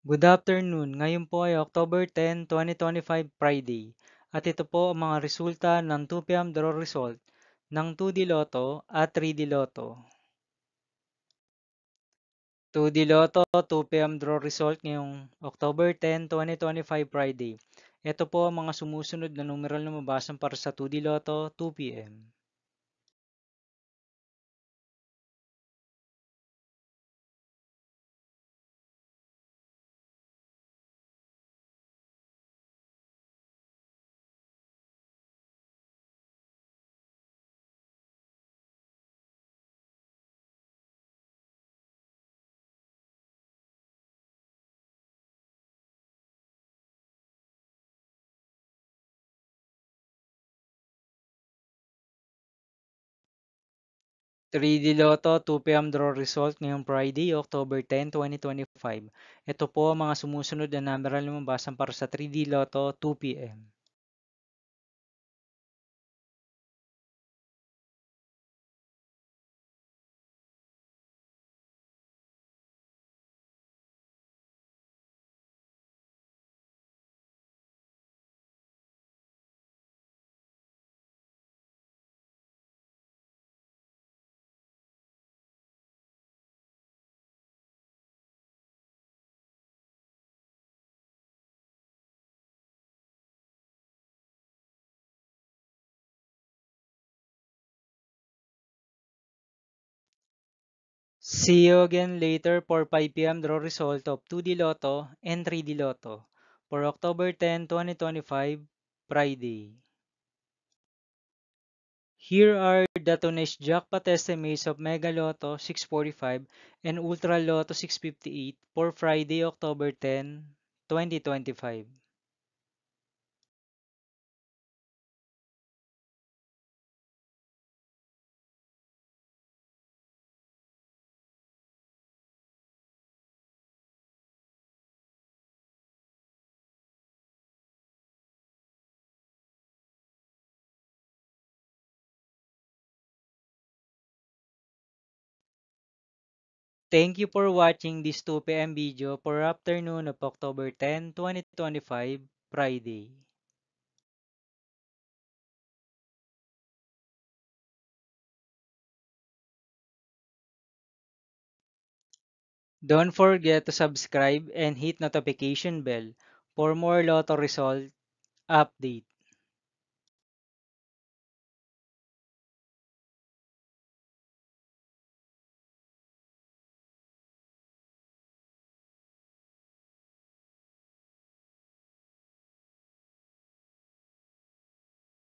Good afternoon. Ngayon po ay October 10, 2025 Friday. At ito po ang mga resulta ng 2 p.m. draw result ng 2D Lotto at 3D Lotto. 2D Lotto 2 p.m. draw result ngayong October 10, 2025 Friday. Ito po ang mga sumusunod na numeral na mabasan para sa 2D Lotto 2 p.m. 3D Lotto 2 p.m. draw result ngayong Friday, October 10, 2025. Ito po ang mga sumusunod na numeral na mabasan para sa 3D Lotto 2 p.m. 'See you again later for 5 p.m. draw result of 2D Lotto and 3D Lotto for October 10, 2025, Friday. Here are the today's jackpot estimates of Mega Lotto 645 and Ultra Lotto 658 for Friday, October 10, 2025. Thank you for watching this 2 p.m. video for afternoon of October 10, 2025, Friday. Don't forget to subscribe and hit notification bell for more Lotto result update.